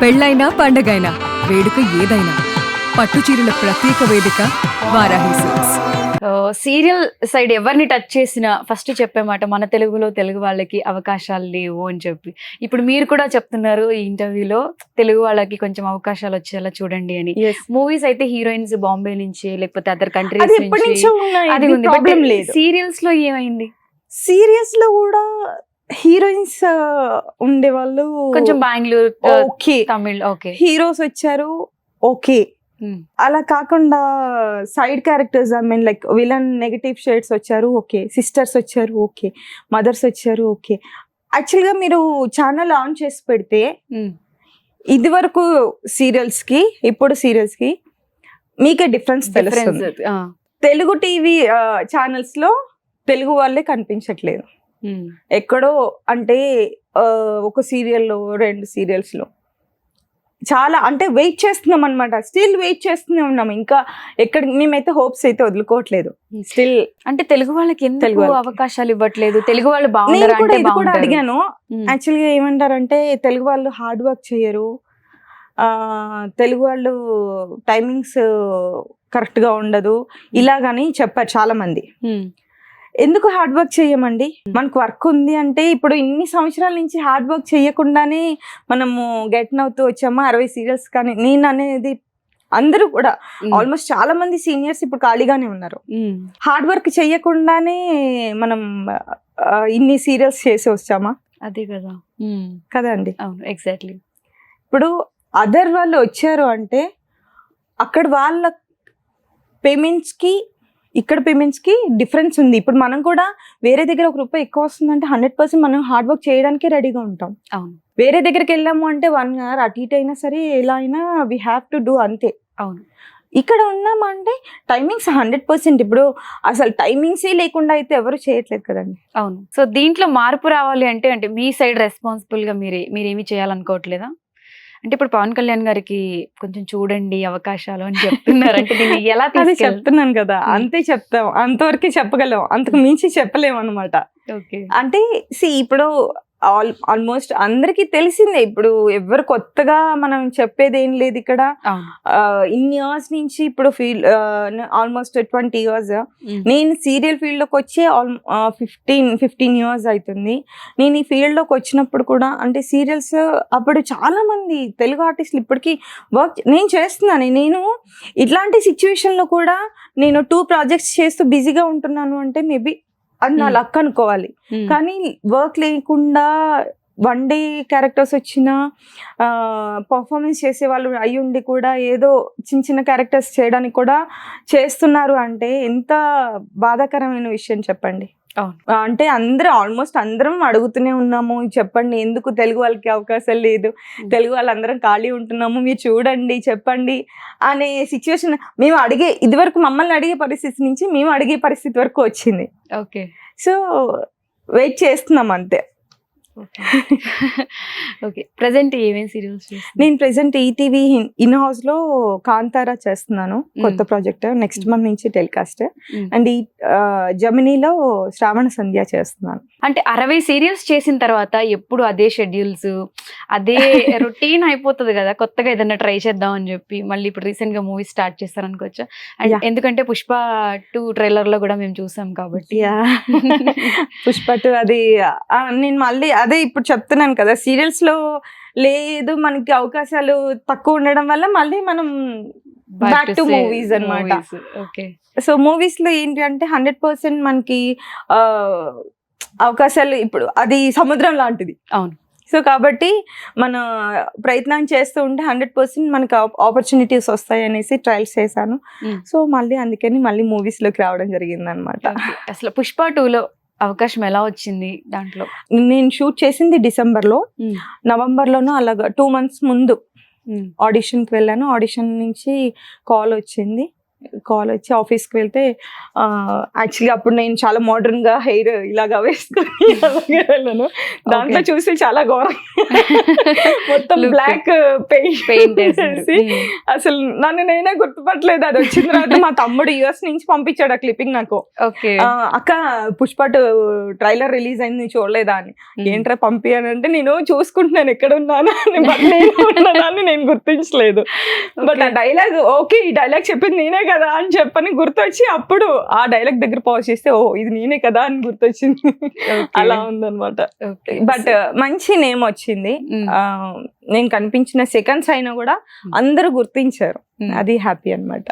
పెళ్ళైనా పండగైనా వేడుక ఏదైనా పట్టు చీరల ప్రత్యేక వేదిక వారాహి సిల్క్స్. సీరియల్ సైడ్ ఎవరిని టచ్ చేసినా ఫస్ట్ చెప్పే మాట మన తెలుగులో తెలుగు వాళ్ళకి అవకాశాలు లేవు అని చెప్పి. ఇప్పుడు మీరు కూడా చెప్తున్నారు ఈ ఇంటర్వ్యూలో తెలుగు వాళ్ళకి కొంచెం అవకాశాలు వచ్చేలా చూడండి అని. మూవీస్ అయితే హీరోయిన్స్ బాంబే నుంచి లేకపోతే అదర్ కంట్రీస్ నుంచి అది ఉంది. ప్రాబ్లం లేదు. సీరియల్స్ లో ఏమైంది? సీరియస్ లో కూడా హీరోయిన్స్ ఉండేవాళ్ళు కొంచెం Bengaluru okay, Tamil okay, heroes వచ్చారు ఓకే. అలా కాకుండా side characters I mean like villain negative shades వచ్చారు ఓకే, సిస్టర్స్ వచ్చారు ఓకే, మదర్స్ వచ్చారు ఓకే. యాక్చువల్గా మీరు ఛానల్ ఆన్ చేసి పెడితే ఇది వరకు సీరియల్స్ కి ఇప్పుడు సీరియల్స్ కి మీకే డిఫరెన్స్ తెలుస్తుంది. తెలుగు టీవీ ఛానల్స్ లో తెలుగు వాళ్ళే కనిపించట్లేదు. ఎక్కడో అంటే ఒక సీరియల్లో 2 సీరియల్స్ లో చాలా అంటే వెయిట్ చేస్తున్నాం అనమాట. స్టిల్ వెయిట్ చేస్తూనే ఉన్నాం. ఇంకా ఎక్కడ మేమైతే హోప్స్ అయితే వదులుకోవట్లేదు. స్టిల్ అంటే తెలుగు వాళ్ళకి ఎందుకు అవకాశాలు ఇవ్వట్లేదు? తెలుగు వాళ్ళు నేను కూడా అడిగాను. యాక్చువల్గా ఏమంటారంటే తెలుగు వాళ్ళు హార్డ్ వర్క్ చేయరు, తెలుగు వాళ్ళు టైమింగ్స్ కరెక్ట్ గా ఉండదు ఇలాగని చెప్పారు చాలా మంది. ఎందుకు హార్డ్ వర్క్ చేయమండి? మనకు వర్క్ ఉంది అంటే ఇప్పుడు ఇన్ని సంవత్సరాల నుంచి హార్డ్ వర్క్ చేయకుండానే మనము గెట్ అవుతూ వచ్చామా 60 సీరియల్స్. కానీ నేను అనేది అందరూ కూడా ఆల్మోస్ట్ చాలా మంది సీనియర్స్ ఇప్పుడు ఖాళీగానే ఉన్నారు. హార్డ్ వర్క్ చేయకుండానే మనం ఇన్ని సీరియల్స్ చేసి వచ్చామా? అదే కదా కదా అండి. అవును, ఎగ్జాక్ట్లీ. ఇప్పుడు అదర్ వాళ్ళు వచ్చారు అంటే అక్కడ వాళ్ళ పేమెంట్స్ కి ఇక్కడ పేమెంట్స్ కి డిఫరెన్స్ ఉంది. ఇప్పుడు మనం కూడా వేరే దగ్గర ₹1 ఎక్కువ వస్తుందంటే 100% మనం హార్డ్ వర్క్ చేయడానికి రెడీగా ఉంటాం. అవును. వేరే దగ్గరికి వెళ్ళాము అంటే 1 hour అటు ఇటు అయినా సరే ఎలా అయినా వీ హ్యావ్ టు డూ అంతే. అవును. ఇక్కడ ఉన్నామంటే టైమింగ్స్ 100%. ఇప్పుడు అసలు టైమింగ్సే లేకుండా అయితే ఎవరు చేయట్లేదు కదండి. అవును. సో దీంట్లో మార్పు రావాలి అంటే అంటే మీ సైడ్ రెస్పాన్సిబుల్ గా మీరేమి చేయాలనుకోవట్లేదా? అంటే ఇప్పుడు పవన్ కళ్యాణ్ గారికి కొంచెం చూడండి అవకాశాలు అని చెప్తున్నారు. అంటే దీన్ని ఎలా చెప్తున్నాను కదా, అంతే చెప్తాం, అంతవరకే చెప్పగలం, అంతకు మించి చెప్పలేము అనమాట. ఓకే. అంటే ఇప్పుడు ఆల్మోస్ట్ అందరికి తెలిసిందే. ఇప్పుడు ఎవరు కొత్తగా మనం చెప్పేది ఏం లేదు ఇక్కడ. ఇన్ని ఇయర్స్ నుంచి ఇప్పుడు ఆల్మోస్ట్ 20 years నేను సీరియల్ ఫీల్డ్ లోకి వచ్చి 15 years అవుతుంది. నేను ఈ ఫీల్డ్ లోకి వచ్చినప్పుడు కూడా అంటే సీరియల్స్ అప్పుడు చాలా మంది తెలుగు ఆర్టిస్టులు ఇప్పటికీ వర్క్ నేను చేస్తున్నాను. నేను ఇట్లాంటి సిచ్యువేషన్ లో కూడా నేను 2 projects చేస్తూ బిజీగా ఉంటున్నాను అంటే మేబీ అది నా లక్ అనుకోవాలి. కానీ వర్క్ లేకుండా 1 day క్యారెక్టర్స్ వచ్చిన పర్ఫార్మెన్స్ చేసే వాళ్ళు అయ్యుండి కూడా ఏదో చిన్న క్యారెక్టర్స్ చేయడానికి కూడా చేస్తున్నారు అంటే ఎంత బాధాకరమైన విషయం చెప్పండి. అంటే ఆల్మోస్ట్ అందరం అడుగుతూనే ఉన్నాము, చెప్పండి ఎందుకు తెలుగు వాళ్ళకి అవకాశం లేదు, తెలుగు వాళ్ళందరం ఖాళీ ఉంటున్నాము, మీరు చూడండి చెప్పండి అనే సిచ్యువేషన్ మేము ఇదివరకు మమ్మల్ని అడిగే పరిస్థితి నుంచి మేము అడిగే పరిస్థితి వరకు వచ్చింది. ఓకే. సో వెయిట్ చేస్తున్నాం అంతే. ఓకే. ప్రెసెంట్ ఏమేం సీరియల్స్? నేను ప్రెసెంట్ ఈటీవీ ఇన్ హౌస్ లో కాంతారా చేస్తున్నాను, కొత్త ప్రాజెక్ట్ నెక్స్ట్ మంత్ నుంచి టెలికాస్ట్. అండ్ ఈ జమినీలో శ్రావణ సంధ్య చేస్తున్నాను. అంటే 60 సీరియల్స్ చేసిన తర్వాత ఎప్పుడు అదే షెడ్యూల్స్ అదే రొటీన్ అయిపోతుంది కదా, కొత్తగా ఏదైనా ట్రై చేద్దాం అని చెప్పి మళ్ళీ ఇప్పుడు రీసెంట్ గా మూవీ స్టార్ట్ చేస్తారనుకోవచ్చా? అండ్ ఎందుకంటే పుష్ప 2 ట్రైలర్ లో కూడా మేము చూసాం కాబట్టి. పుష్ప 2 అది నేను మళ్ళీ అదే ఇప్పుడు చెప్తున్నాను కదా, సీరియల్స్ లో లేదు మనకి అవకాశాలు తక్కువ ఉండడం వల్ల మళ్ళీ మనం బ్యాక్ టు మూవీస్ అన్నమాట. సో మూవీస్ లో ఏంటి అంటే 100% మనకి అవకాశాలు ఇప్పుడు అది సముద్రం లాంటిది. అవును. సో కాబట్టి మన ప్రయత్నం చేస్తూ ఉంటే 100% మనకి ఆపర్చునిటీస్ వస్తాయి అనేసి ట్రయల్స్ చేశాను. సో మళ్ళీ అందుకని మళ్ళీ మూవీస్ లోకి రావడం జరిగింది అనమాట. అసలు పుష్ప 2లో అవకాశం ఎలా వచ్చింది? దాంట్లో నేను షూట్ చేసింది డిసెంబర్లో, నవంబర్లోనూ అలాగా 2 months ముందు ఆడిషన్కి వెళ్ళాను. ఆడిషన్ నుంచి కాల్ వచ్చింది, కాల్ వచ్చి ఆఫీస్కి వెళ్తే యాక్చువల్లీ అప్పుడు నేను చాలా మోడర్న్ గా హెయిర్ ఇలాగా వేసుకొని అలాగే వెళ్ళాను. దాంట్లో చూసి చాలా ఘోరం మొత్తం Look. బ్లాక్ Paint పెయింట్ వేశారు. వేసి అసలు నన్ను నేనే గుర్తుపట్టలేదు. అది వచ్చిన తర్వాత మా తమ్ముడు యుఎస్ నుంచి పంపించాడు ఆ క్లిప్పింగ్ నాకు. ఓకే. అక్క పుష్ప ట్రైలర్ రిలీజ్ అయింది చూడలేదా అని. ఏంట్రా పంపియానంటే నేను చూసుకుంటున్నాను ఎక్కడ ఉన్నానా అని, but నేను ఉన్నానని నేను గుర్తించలేదు. బట్ ఆ డైలాగ్ ఓకే ఈ డైలాగ్ చెప్పింది నేనే కదా అని చెప్పని గుర్తొచ్చి అప్పుడు ఆ డైలాగ్ దగ్గర పాజ్ చేస్తే ఓ ఇది నేనే కదా అని గుర్తొచ్చింది. అలా ఉందన్నమాట. బట్ మంచి నేమ్ వచ్చింది. నేను కనిపించిన సెకండ్స్ అయినా కూడా అందరూ గుర్తించారు. అది హ్యాపీ అన్నమాట.